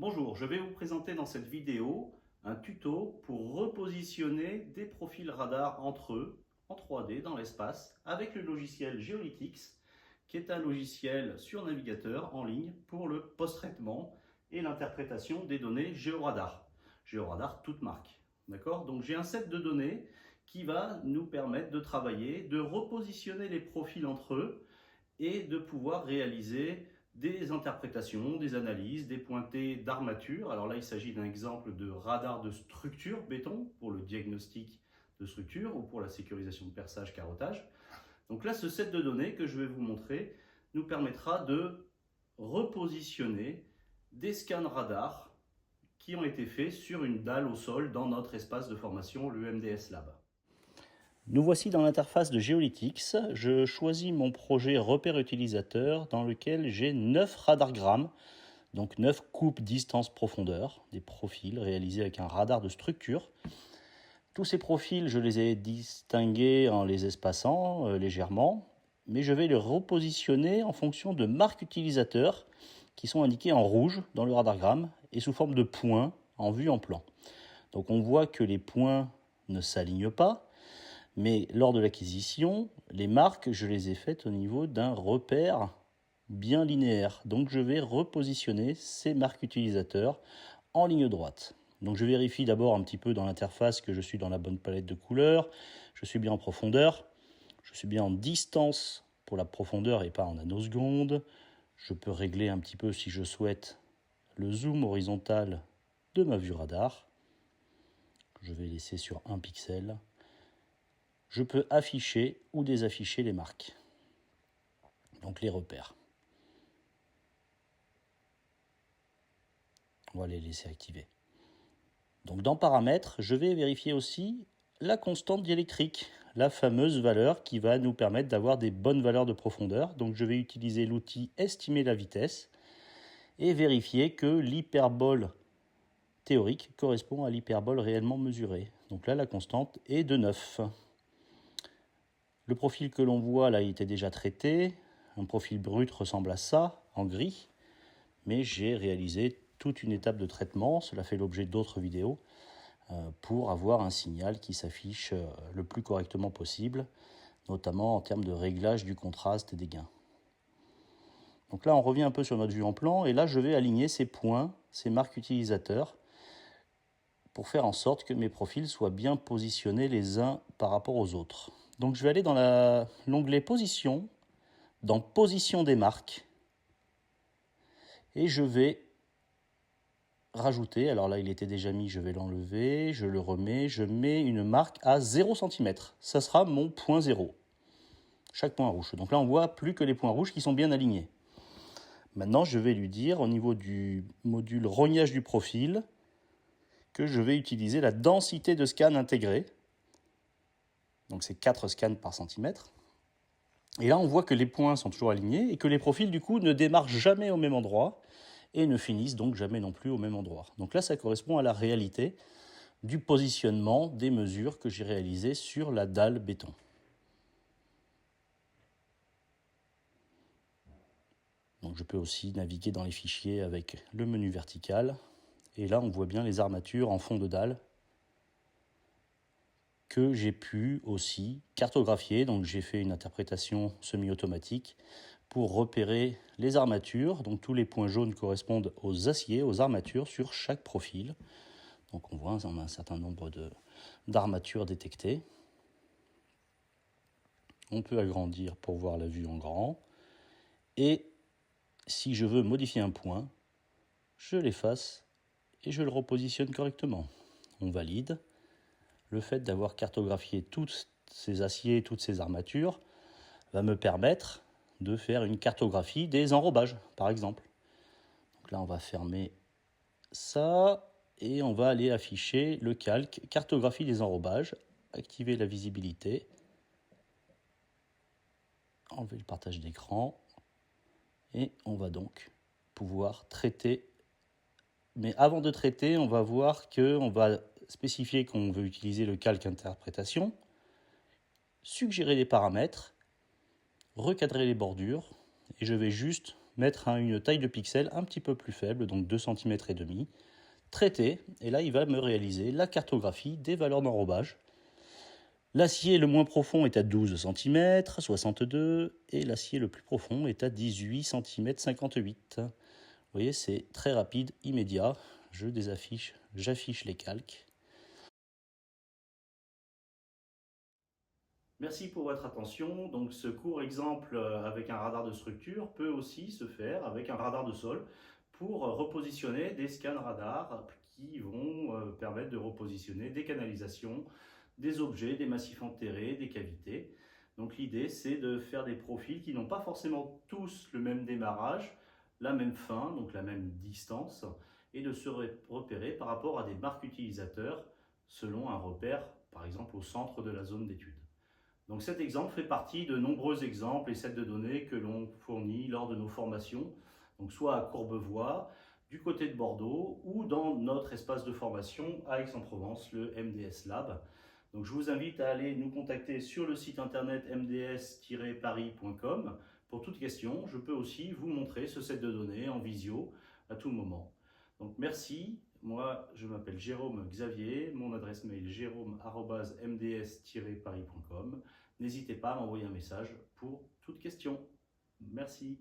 Bonjour, je vais vous présenter dans cette vidéo un tuto pour repositionner des profils radar entre eux en 3D dans l'espace avec le logiciel Geolytix, qui est un logiciel sur navigateur en ligne pour le post-traitement et l'interprétation des données géoradar. Géoradar toute marque. D'accord? Donc j'ai un set de données qui va nous permettre de travailler, de repositionner les profils entre eux et de pouvoir réaliser des interprétations, des analyses, des pointées d'armature. Alors là, il s'agit d'un exemple de radar de structure béton pour le diagnostic de structure ou pour la sécurisation de perçage, carottage. Donc là, ce set de données que je vais vous montrer nous permettra de repositionner des scans radar qui ont été faits sur une dalle au sol dans notre espace de formation, le MDS Lab. Nous voici dans l'interface de Geolytix. Je choisis mon projet repère utilisateur dans lequel j'ai 9 radargrammes, donc 9 coupes distance profondeur, des profils réalisés avec un radar de structure. Tous ces profils, je les ai distingués en les espaçant légèrement, mais je vais les repositionner en fonction de marques utilisateurs qui sont indiquées en rouge dans le radargramme et sous forme de points en vue en plan. Donc on voit que les points ne s'alignent pas, mais lors de l'acquisition, les marques, je les ai faites au niveau d'un repère bien linéaire. Donc je vais repositionner ces marques utilisateurs en ligne droite. Donc je vérifie d'abord un petit peu dans l'interface que je suis dans la bonne palette de couleurs, je suis bien en profondeur, je suis bien en distance pour la profondeur et pas en nanosecondes. Je peux régler un petit peu si je souhaite le zoom horizontal de ma vue radar. Je vais laisser sur 1 pixel. Je peux afficher ou désafficher les marques, donc les repères. On va les laisser activer. Donc dans paramètres, je vais vérifier aussi la constante diélectrique, la fameuse valeur qui va nous permettre d'avoir des bonnes valeurs de profondeur. Donc je vais utiliser l'outil estimer la vitesse et vérifier que l'hyperbole théorique correspond à l'hyperbole réellement mesurée. Donc là, la constante est de 9. Le profil que l'on voit là, il était déjà traité. Un profil brut ressemble à ça, en gris. Mais j'ai réalisé toute une étape de traitement, cela fait l'objet d'autres vidéos, pour avoir un signal qui s'affiche le plus correctement possible, notamment en termes de réglage du contraste et des gains. Donc là, on revient un peu sur notre vue en plan, et là, je vais aligner ces points, ces marques utilisateurs, pour faire en sorte que mes profils soient bien positionnés les uns par rapport aux autres. Donc je vais aller dans l'onglet Position, dans Position des marques, et je vais rajouter, alors là il était déjà mis, je vais l'enlever, je le remets, je mets une marque à 0 cm. Ça sera mon point 0. Chaque point rouge. Donc là on voit plus que les points rouges qui sont bien alignés. Maintenant je vais lui dire au niveau du module rognage du profil que je vais utiliser la densité de scan intégrée. Donc c'est 4 scans par centimètre. Et là on voit que les points sont toujours alignés et que les profils du coup ne démarrent jamais au même endroit et ne finissent donc jamais non plus au même endroit. Donc là, ça correspond à la réalité du positionnement des mesures que j'ai réalisées sur la dalle béton. Donc je peux aussi naviguer dans les fichiers avec le menu vertical. Et là, on voit bien les armatures en fond de dalle que j'ai pu aussi cartographier. Donc j'ai fait une interprétation semi-automatique pour repérer les armatures. Donc tous les points jaunes correspondent aux aciers, aux armatures sur chaque profil. Donc on voit on a un certain nombre d'armatures détectées. On peut agrandir pour voir la vue en grand. Et si je veux modifier un point, je l'efface et je le repositionne correctement. On valide. Le fait d'avoir cartographié tous ces aciers, toutes ces armatures, va me permettre de faire une cartographie des enrobages, par exemple. Donc là, on va fermer ça et on va aller afficher le calque cartographie des enrobages, activer la visibilité, enlever le partage d'écran et on va donc pouvoir traiter. Mais avant de traiter, on va voir qu'on va spécifier qu'on veut utiliser le calque interprétation, suggérer des paramètres, recadrer les bordures et je vais juste mettre une taille de pixels un petit peu plus faible, donc 2 cm et demi, traiter, et là il va me réaliser la cartographie des valeurs d'enrobage. L'acier le moins profond est à 12 cm, 62, et l'acier le plus profond est à 18 cm, 58. Vous voyez, c'est très rapide, immédiat. Je désaffiche, j'affiche les calques. Merci pour votre attention. Donc ce court exemple avec un radar de structure peut aussi se faire avec un radar de sol pour repositionner des scans radars qui vont permettre de repositionner des canalisations, des objets, des massifs enterrés, des cavités. Donc l'idée c'est de faire des profils qui n'ont pas forcément tous le même démarrage, la même fin, donc la même distance, et de se repérer par rapport à des marques utilisateurs selon un repère, par exemple au centre de la zone d'étude. Donc cet exemple fait partie de nombreux exemples et sets de données que l'on fournit lors de nos formations, donc soit à Courbevoie, du côté de Bordeaux, ou dans notre espace de formation à Aix-en-Provence, le MDS Lab. Donc je vous invite à aller nous contacter sur le site internet mds-paris.com pour toute question. Je peux aussi vous montrer ce set de données en visio à tout moment. Donc merci. Moi, je m'appelle Jérôme Xavier. Mon adresse mail jérôme@mds-paris.com. N'hésitez pas à m'envoyer un message pour toute question. Merci.